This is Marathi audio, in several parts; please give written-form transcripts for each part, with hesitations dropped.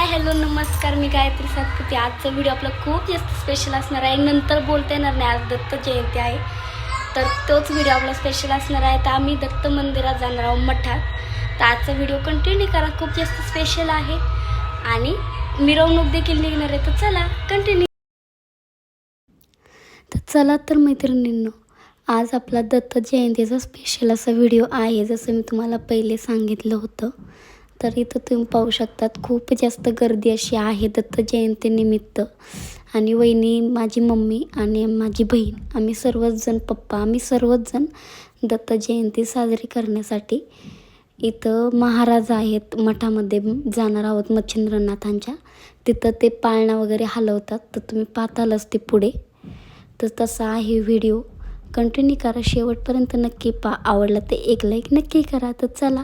हॅलो नमस्कार, मी गायत्री सातपुते। आजचा व्हिडिओ आपला खूप जास्त स्पेशल असणार आहे। नंतर बोलता येणार नाही, आज दत्त जयंती आहे तर तोच व्हिडिओ आपला स्पेशल असणार आहे। तर आम्ही दत्त मंदिरात जाणार आहोत मठात। तर आजचा व्हिडिओ कंटिन्यू करा, खूप जास्त स्पेशल आहे आणि मिरवणूक देखील निघणार आहे। तर चला कंटिन्यू। तर चला तर मैत्रिणींनो, आज आपला दत्त जयंतीचा स्पेशल असा व्हिडिओ आहे। जसं मी तुम्हाला पहिले सांगितलं होतं, तर इथं तुम्ही पाहू शकतात खूप जास्त गर्दी अशी आहे दत्त जयंतीनिमित्त। आणि वहिनी, माझी मम्मी आणि माझी बहीण, आम्ही सर्वच जण, पप्पा, आम्ही सर्वच जण दत्त जयंती साजरी करण्यासाठी इथं महाराज आहेत मठामध्ये जाणार आहोत मच्छिंद्रनाथांच्या। तिथं ते पाळणा वगैरे हलवतात, तर तुम्ही पाहतालच ते पुढे। तर तसा आहे व्हिडिओ, कंटिन्यू करा शेवटपर्यंत नक्की आवडला तर एक लाईक नक्की करा। तर चला,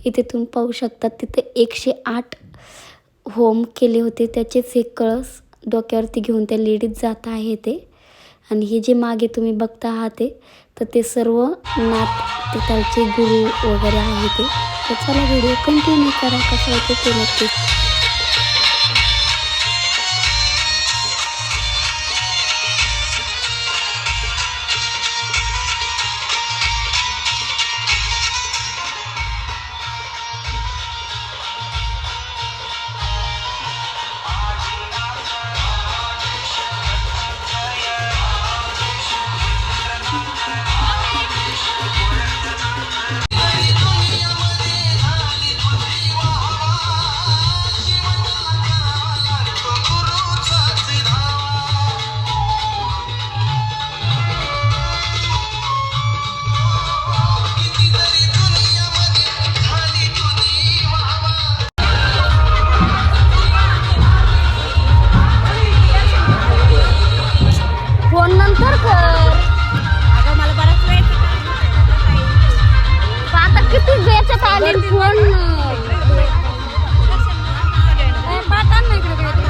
इथे तुम्ही पाहू शकता तिथे 108 होम केले होते, त्याचेच एक कळस डोक्यावरती घेऊन त्या लेडीज जात आहे ते। आणि हे जे मागे तुम्ही बघता आहात तर ते सर्व नाथ तिथलचे गुरु वगैरे आहे ते। तर चला व्हिडिओ कंटिन्यू करा, कसं होते ते नक्की। नंतर कर अगं, मला बराच वेळ आता किती वेळच्यात आले फोन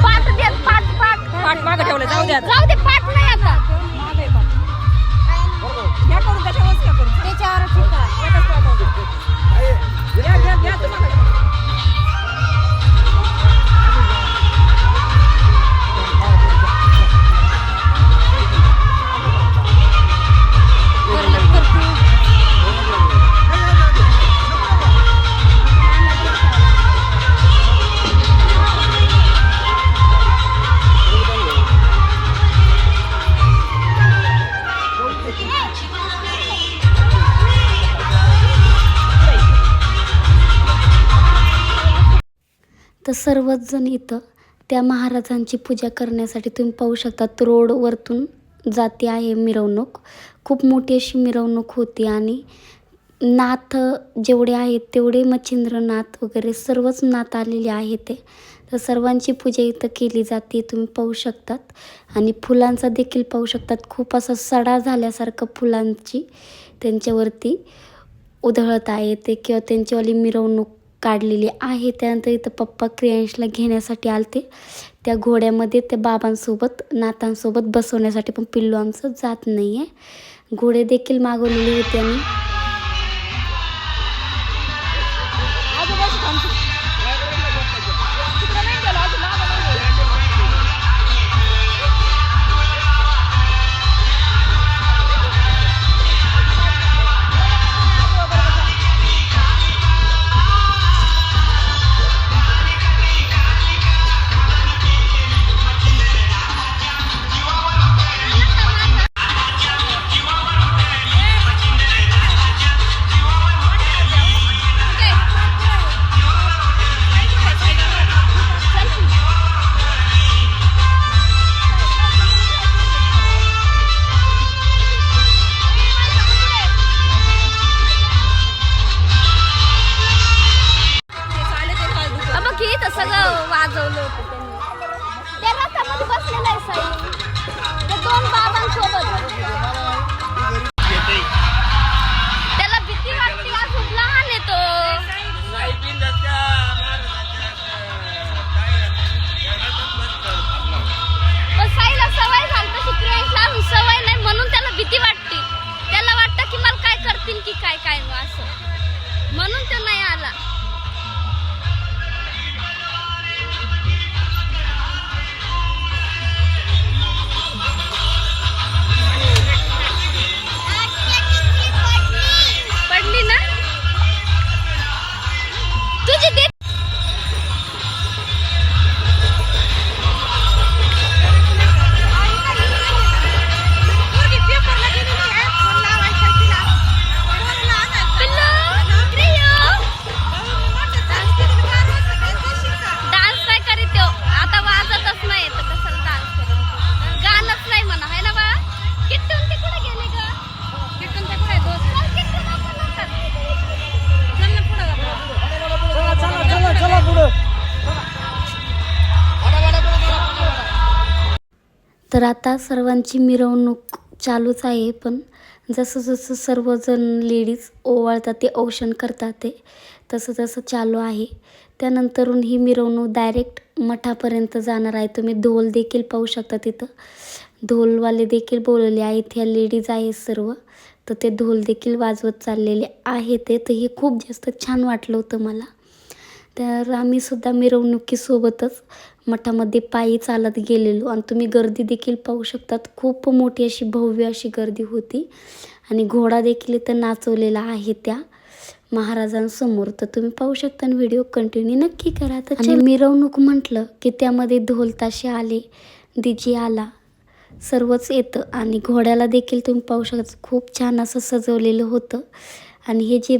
पाठ द्या, पाठ मागं ठेवलं, जाऊ द्या जाऊ दे, पाठ नाही आता घ्या करून त्याच्यावरच घ्या करून त्याच्यावर ठीक आहे। घ्या तुम्हाला तर सर्वच जण इथं त्या महाराजांची पूजा करण्यासाठी तुम्ही पाहू शकता रोडवरतून जाते आहे मिरवणूक। खूप मोठी अशी मिरवणूक होती आणि नाथ जेवढे आहेत तेवढे मच्छिंद्रनाथ वगैरे सर्वच नाथ आलेले आहेत ते। तर सर्वांची पूजा इथं केली जाते, तुम्ही पाहू शकतात। आणि फुलांचा देखील पाहू शकतात, खूप असा सडा झाल्यासारखं फुलांची त्यांच्यावरती उधळत आहे ते, किंवा त्यांच्यावाली मिरवणूक काढलेली आहे। त्यानंतर इथं पप्पा क्रियांशला घेण्यासाठी आलते त्या घोड्यामध्ये, त्या बाबांसोबत नाथांसोबत बसवण्यासाठी, पण पिल्लू आमचं जात नाही आहे। घोडे देखील मागवलेले होते आणि सगळं वाजवलं होतं त्यांनी। त्या रथामध्ये बसलेला आहे साई, त्या दोन बाबांसोबत। त्याला भीती वाटते, खूप लहान आहे तो। पण साईला सवय झाली तशी, क्रियांशला अजून सवय नाही म्हणून त्याला भीती वाटते। त्याला वाटतं की मला काय करतील की काय काय असं, म्हणून तो नाही आला। तर आता सर्वांची मिरवणूक चालूच आहे, पण जसं जसं सर्वजण लेडीज ओवाळतात ते औक्षण करतात ते तसं तसं चालू आहे. त्यानंतरून ही मिरवणूक डायरेक्ट मठापर्यंत जाणार आहे. तुम्ही ढोल देखील पाहू शकता, तिथं ढोलवाले देखील बोलवले आहेत, ह्या लेडीज आहेत सर्व. तर ते ढोल देखील वाजवत चाललेले आहेत ते. तर हे खूप जास्त छान वाटलं होतं मला. तर आम्ही सुद्धा मिरवणुकीसोबतच मठामध्ये पायी चालत गेलेलो आणि तुम्ही गर्दी देखील पाहू शकतात. खूप मोठी अशी भव्य अशी गर्दी होती आणि घोडा देखील इथं नाचवलेला आहे त्या महाराजांसमोर. तर तुम्ही पाहू शकता आणि व्हिडिओ कंटिन्यू नक्की करा. तर आणि मिरवणूक म्हटलं की त्यामध्ये ढोल ताशे आले, डीजे आला, सर्वच येतं आणि घोड्याला देखील तुम्ही पाहू शकता खूप छान असं सजवलेलं होतं. आणि हे जे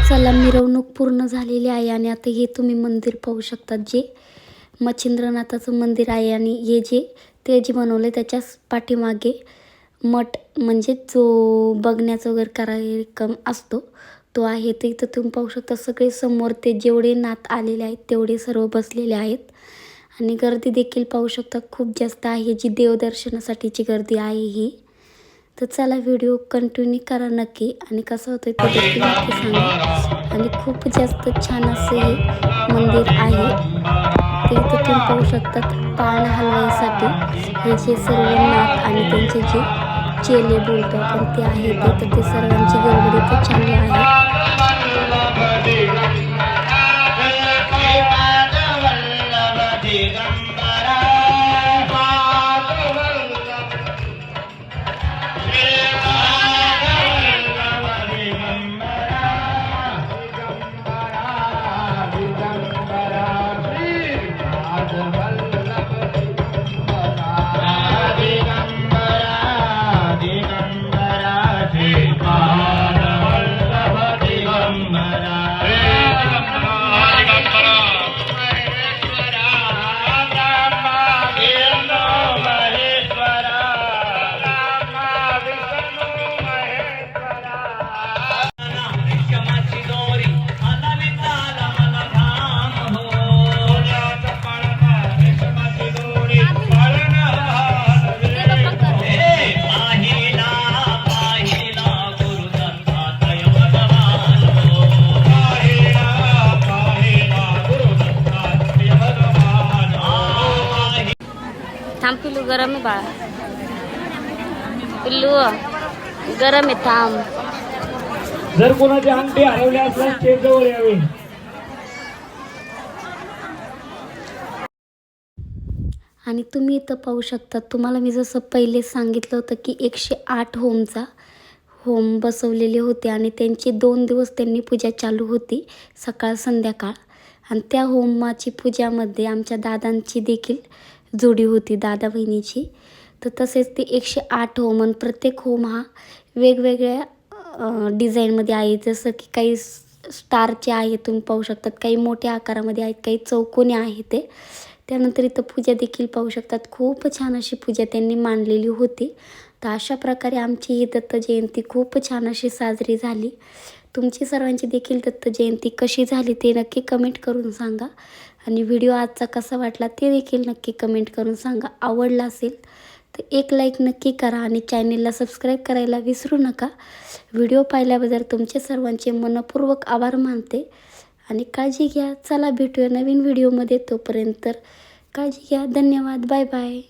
चला मिरवणूक पूर्ण झालेली आहे आणि आता हे तुम्ही मंदिर पाहू शकता, जे मच्छिंद्रनाथाचं मंदिर आहे. आणि हे जे बनवलं त्याच्या पाठीमागे मठ म्हणजे जो बघण्याचा वगैरे कार्यक्रम असतो तो आहे. ते इथं तुम्ही पाहू शकता सगळे समोर ते जेवढे नाथ आलेले आहेत तेवढे सर्व बसलेले आहेत आणि गर्दी देखील पाहू शकता खूप जास्त आहे, जी देवदर्शनासाठीची गर्दी आहे ही. तर चला व्हिडिओ कंटिन्यू करा नक्की आणि कसं होतं ते देखील नक्की सांगा. आणि खूप जास्त छान असं हे मंदिर आहे. ते इथं तुम्ही पाहू शकतात पाळणा हलवायसाठी हे जे सर्व नाथ आणि त्यांचे जे चेले बोलतो आपण ते आहेत. तर ते सर्वांची गडबड इथे चालू आहे. थांब पिल्लू, गरम आहे बाळा. पिल्लू गरम आहे, थांब. जर कोणाचे अंगठी हरवले असल्यास स्टेज जवळ यावे. आणि तुम्ही इथं पाहू शकता, तुम्हाला मी जसं पहिले सांगितलं होतं की 108 होम बसवलेले होते आणि त्यांची 2 दिवस त्यांनी पूजा चालू होती, सकाळ संध्याकाळ. आणि त्या होमाची पूजामध्ये आमच्या दादांची देखील जोडी होती, दादा बहिणीची. तर तसेच ते 108 होम, आणि प्रत्येक होम हा वेगवेगळ्या डिझाईनमध्ये आहे. जसं की काही स्टारचे आहे, तुम्ही पाहू शकतात, काही मोठ्या आकारामध्ये आहेत, काही चौकोनी आहे ते. त्यानंतर इथं पूजा देखील पाहू शकतात, खूप छान अशी पूजा त्यांनी मांडलेली होती. तर अशा प्रकारे आमची ही दत्त जयंती खूप छान अशी साजरी झाली. तुमची सर्वांची देखील दत्त जयंती कशी झाली ते नक्की कमेंट करून सांगा. आणि व्हिडिओ आजचा कसा वाटला ते देखील नक्की कमेंट करून सांगा. आवडला असेल तर एक लाईक नक्की करा आणि चॅनेलला सबस्क्राईब करायला विसरू नका. व्हिडिओ पाहिल्याबद्दल तुमचे सर्वांचे मनपूर्वक आभार मानते. आणि काळजी घ्या. चला भेटूया नवीन व्हिडिओमध्ये. तोपर्यंत काळजी घ्या. धन्यवाद. Bye bye.